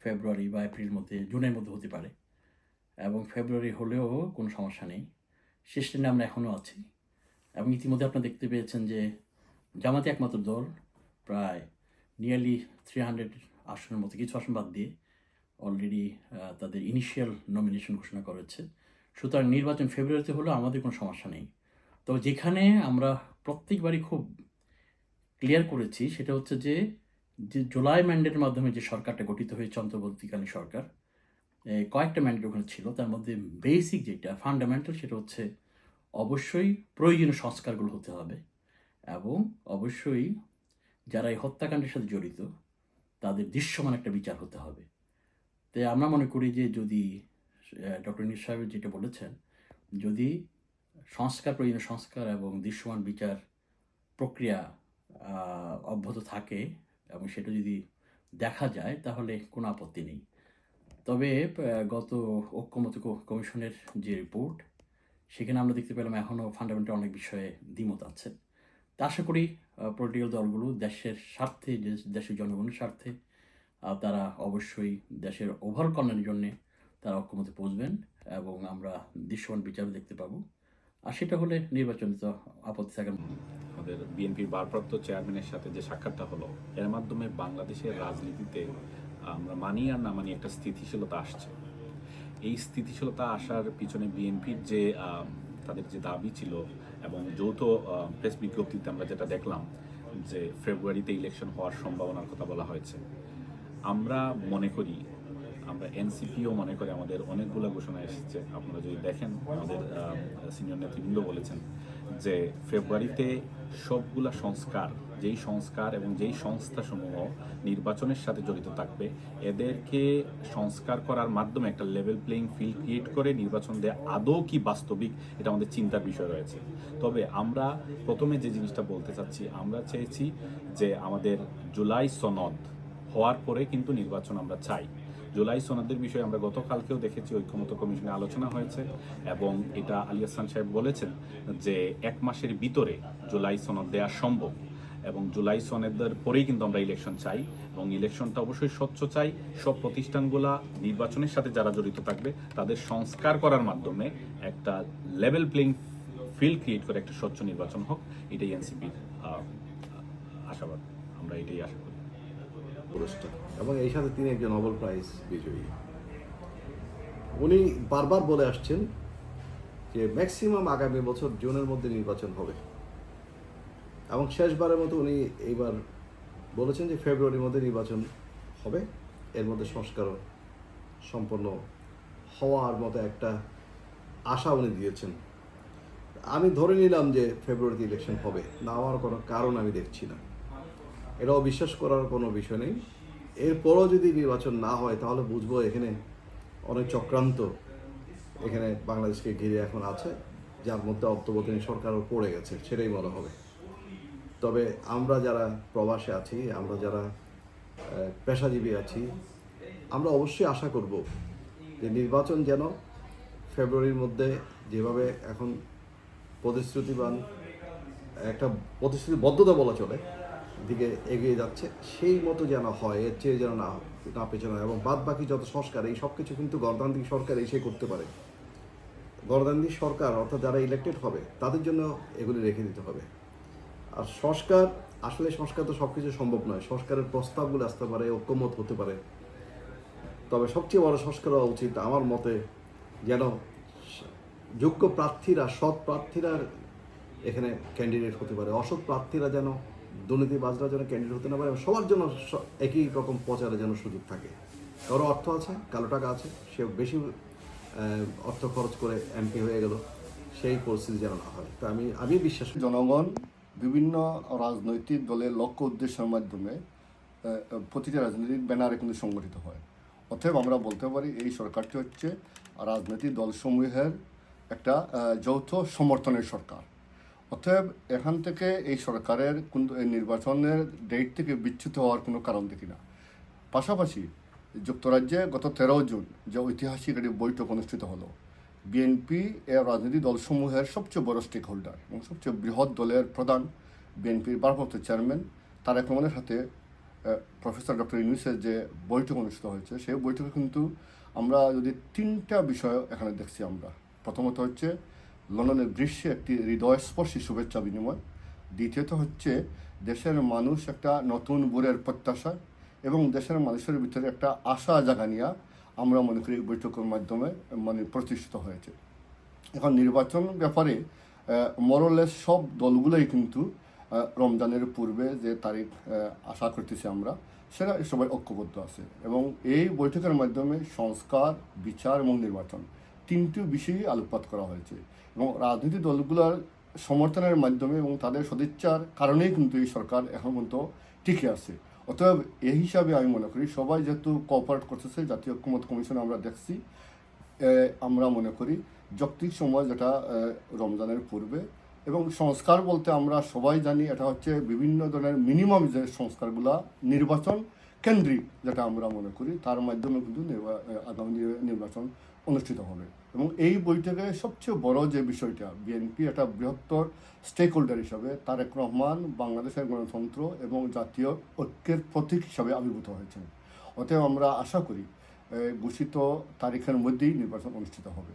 ফেব্রুয়ারি বা এপ্রিলের মধ্যে, জুনের মধ্যে হতে পারে, এবং ফেব্রুয়ারি হলেও কোনো সমস্যা নেই। শেষ লাইনে আমরা এখনও আছি, এবং ইতিমধ্যে আপনারা দেখতে পেয়েছেন যে জামাতে একমাত্র দল প্রায় নিয়ারলি 300 আসনের মতো, কিছু আসন বাদ দিয়ে অলরেডি তাদের ইনিশিয়াল নমিনেশন ঘোষণা করেছে। সুতরাং নির্বাচন ফেব্রুয়ারিতে হলেও আমাদের কোনো সমস্যা নেই। তবে যেখানে আমরা প্রত্যেকবারই খুব ক্লিয়ার করেছি সেটা হচ্ছে যে জুলাই ম্যান্ডেটের মাধ্যমে যে সরকারটা গঠিত হয়েছে, অন্তর্বর্তীকালীন সরকার, কয়েকটা ম্যান্ডেট ওখানে ছিল, তার মধ্যে বেসিক যেটা ফান্ডামেন্টাল সেটা হচ্ছে অবশ্যই প্রয়োজনীয় সংস্কারগুলো হতে হবে, এবং অবশ্যই যারা এই হত্যাকাণ্ডের সাথে জড়িত তাদের দৃশ্যমান একটা বিচার হতে হবে। তাই আমরা মনে করি যে যদি ডক্টর ইউনূস সাহেব যেটা বলেছেন, যদি প্রয়োজনীয় সংস্কার এবং দৃশ্যমান বিচার প্রক্রিয়া অব্যাহত থাকে এবং সেটা যদি দেখা যায় তাহলে কোনো আপত্তি নেই। তবে গত ঐক্যমত্য কমিশনের যে রিপোর্ট, সেখানে আমরা দেখতে পেলাম এখনও ফান্ডামেন্টাল অনেক বিষয়ে দ্বিমত আছে। তা আশা করি পলিটিক্যাল দলগুলো দেশের স্বার্থে, দেশের জনগণের স্বার্থে তারা অবশ্যই দেশের ওভারঅল কল্যাণের জন্যে তারা ঐক্যমতে পৌঁছবেন, এবং আমরা দৃশ্যমান বিচারও দেখতে পাবো। আর সেটা হলে নির্বাচনে তো আপত্তি থাকার। আমাদের বিএনপির ভারপ্রাপ্ত চেয়ারম্যানের সাথে যে সাক্ষাৎটা হলো, এর মাধ্যমে বাংলাদেশের রাজনীতিতে আমরা মানি আর না মানি একটা স্থিতিশীলতা আসছে। এই স্থিতিশীলতা আসার পিছনে বিএনপির যে তাদের যে দাবি ছিল, এবং যৌথ প্রেস বিজ্ঞপ্তিতে আমরা যেটা দেখলাম যে ফেব্রুয়ারিতে ইলেকশন হওয়ার সম্ভাবনার কথা বলা হয়েছে। আমরা মনে করি, আমরা এনসিপিও মনে করে, আমাদের অনেকগুলো ঘোষণা এসেছে, আপনারা যদি দেখেন আমাদের সিনিয়র নেতৃবৃন্দ বলেছেন যে ফেব্রুয়ারিতে সবগুলা সংস্কার, যেই সংস্কার এবং যেই সংস্থাসমূহ নির্বাচনের সাথে জড়িত থাকবে, এদেরকে সংস্কার করার মাধ্যমে একটা লেভেল প্লেইং ফিল্ড ক্রিয়েট করে নির্বাচন দেওয়া আদৌ কি বাস্তবিক, এটা আমাদের চিন্তার বিষয় রয়েছে। তবে আমরা প্রথমে যে জিনিসটা বলতে চাচ্ছি, আমরা চেয়েছি যে আমাদের জুলাই সনদ হওয়ার পরে কিন্তু নির্বাচন আমরা চাই। জুলাই সনদের বিষয়ে আমরা গতকালকেও দেখেছি ঐক্যমত্য কমিশনে আলোচনা হয়েছে, এবং এটা আলী আহসান সাহেব বলেছেন যে 1 মাসের ভিতরে জুলাই সনদ দেওয়া সম্ভব, এবং জুলাই সনদের পরেই কিন্তু আমরা ইলেকশন চাই, এবং ইলেকশনটা অবশ্যই স্বচ্ছ চাই। সব প্রতিষ্ঠানগুলা নির্বাচনের সাথে যারা জড়িত থাকবে তাদের সংস্কার করার মাধ্যমে একটা লেভেল প্লেইং ফিল্ড ক্রিয়েট করে একটা স্বচ্ছ নির্বাচন হোক, এটাই এনসিপির আশাবাদ। আমরা এটাই আশা করি। পুরস্কার, এবং এই সাথে তিনি একজন নোবেল প্রাইজ বিজয়ী। উনি বারবার বলে আসছেন যে ম্যাক্সিমাম আগামী বছর জুনের মধ্যে নির্বাচন হবে, এবং শেষবারের মতো উনি এইবার বলেছেন যে ফেব্রুয়ারির মধ্যে নির্বাচন হবে, এর মধ্যে সংস্কারও সম্পন্ন হওয়ার মতো একটা আশা উনি দিয়েছেন। আমি ধরে নিলাম যে ফেব্রুয়ারিতে ইলেকশন হবে, না হওয়ার কোনো কারণ আমি দেখছি না, এটাও বিশ্বাস করার কোনো বিষয় নেই। এরপরও যদি নির্বাচন না হয় তাহলে বুঝবো এখানে অনেক চক্রান্ত এখানে বাংলাদেশকে ঘিরে এখন আছে, যার মধ্যে অন্তর্বর্তী সরকারও পড়ে গেছে, সেটাই মনে হবে। তবে আমরা যারা প্রবাসে আছি, আমরা যারা পেশাজীবী আছি, আমরা অবশ্যই আশা করব যে নির্বাচন যেন ফেব্রুয়ারির মধ্যে, যেভাবে এখন প্রতিশ্রুতিবান একটা প্রতিশ্রুতিবদ্ধতা বলা চলে দিকে এগিয়ে যাচ্ছে, সেই মতো যেন হয়, এর চেয়ে যেন না পেছনে, এবং বাদ বাকি যত সংস্কার, এই সব কিছু কিন্তু গণতান্ত্রিক সরকার এসে করতে পারে। গণতান্ত্রিক সরকার অর্থাৎ যারা ইলেক্টেড হবে তাদের জন্য এগুলি রেখে দিতে হবে। আর সংস্কার, আসলে সংস্কার তো সব কিছু সম্ভব নয়, সংস্কারের প্রস্তাবগুলো আসতে পারে, ঐক্যমত হতে পারে, তবে সবচেয়ে বড় সংস্কার হওয়া উচিত আমার মতে যেন যোগ্য প্রার্থীরা, সৎ প্রার্থীরা এখানে ক্যান্ডিডেট হতে পারে, অসৎ প্রার্থীরা যেন, দুর্নীতিবাজরা যেন ক্যান্ডিডেট হতে না পারে, সবার জন্য একই রকম প্রচারের যেন সুযোগ থাকে। কারো অর্থ আছে, কালো টাকা আছে, সে বেশি অর্থ খরচ করে এমপি হয়ে গেল, সেই পরিস্থিতি যেন না হয়। তো আমি বিশ্বাস করি জনগণ বিভিন্ন রাজনৈতিক দলের লক্ষ্য উদ্দেশ্যের মাধ্যমে প্রতিটি রাজনৈতিক ব্যানারে কিন্তু সংগঠিত হয়। অতএব আমরা বলতে পারি এই সরকারটি হচ্ছে রাজনৈতিক দলসমূহের একটা যৌথ সমর্থনের সরকার। অতএব এখান থেকে এই সরকারের কিন্তু এই নির্বাচনের ডেট থেকে বিচ্যুত হওয়ার কোনো কারণ দেখি না। পাশাপাশি যুক্তরাজ্যে গত 13 জুন যে ঐতিহাসিক একটি বৈঠক অনুষ্ঠিত হলো, বিএনপি এর রাজনৈতিক দলসমূহের সবচেয়ে বড় স্টেক হোল্ডার এবং সবচেয়ে বৃহৎ দলের প্রধান বিএনপির ভারপ্রাপ্ত চেয়ারম্যান তারেক রহমানের সাথে প্রফেসর ডক্টর ইউনূসের যে বৈঠক অনুষ্ঠিত হয়েছে সেই বৈঠকে কিন্তু আমরা যদি 3টা বিষয় এখানে দেখছি আমরা। প্রথমত হচ্ছে লন্ডনের গ্রীষ্মে একটি হৃদয়স্পর্শী শুভেচ্ছা বিনিময়, দ্বিতীয়ত হচ্ছে দেশের মানুষ একটা নতুন ভোরের প্রত্যাশা এবং দেশের মানুষের ভিতরে একটা আশা জাগানিয়া আমরা মনে করি এই বৈঠকের মাধ্যমে প্রতিষ্ঠিত হয়েছে। এখন নির্বাচন ব্যাপারে মরলেস সব দলগুলোই কিন্তু রমজানের পূর্বে যে তারিখ আশা করতেছি আমরা সেটা সবাই ঐক্যবদ্ধ আছে এবং এই বৈঠকের মাধ্যমে সংস্কার, বিচার এবং নির্বাচন 3টি বিষয়ই আলোকপাত করা হয়েছে এবং রাজনৈতিক দলগুলোর সমর্থনের মাধ্যমে এবং তাদের সদিচ্ছার কারণেই কিন্তু এই সরকার এখন পর্যন্ত টিকে আছে। অতএব এই হিসাবে আমি মনে করি সবাই যেহেতু কোঅপারেট করতেছে, জাতীয় ঐক্যমত্য কমিশনে আমরা দেখছি, আমরা মনে করি যৌক্তিক সময় যেটা রমজানের পূর্বে এবং সংস্কার বলতে আমরা সবাই জানি এটা হচ্ছে বিভিন্ন ধরনের মিনিমাম যে সংস্কারগুলা নির্বাচন কেন্দ্রিক যেটা আমরা মনে করি তার মাধ্যমে কিন্তু আগামী নির্বাচন অনুষ্ঠিত হবে এবং এই বৈঠকে সবচেয়ে বড় যে বিষয়টা বিএনপি একটা বৃহত্তর স্টেক হোল্ডার হিসাবে তারেক রহমান বাংলাদেশের গণতন্ত্র এবং জাতীয় ঐক্যের প্রতীক হিসাবে আবির্ভূত হয়েছেন। অতএব আমরা আশা করি ঘোষিত তারিখের মধ্যেই নির্বাচন অনুষ্ঠিত হবে।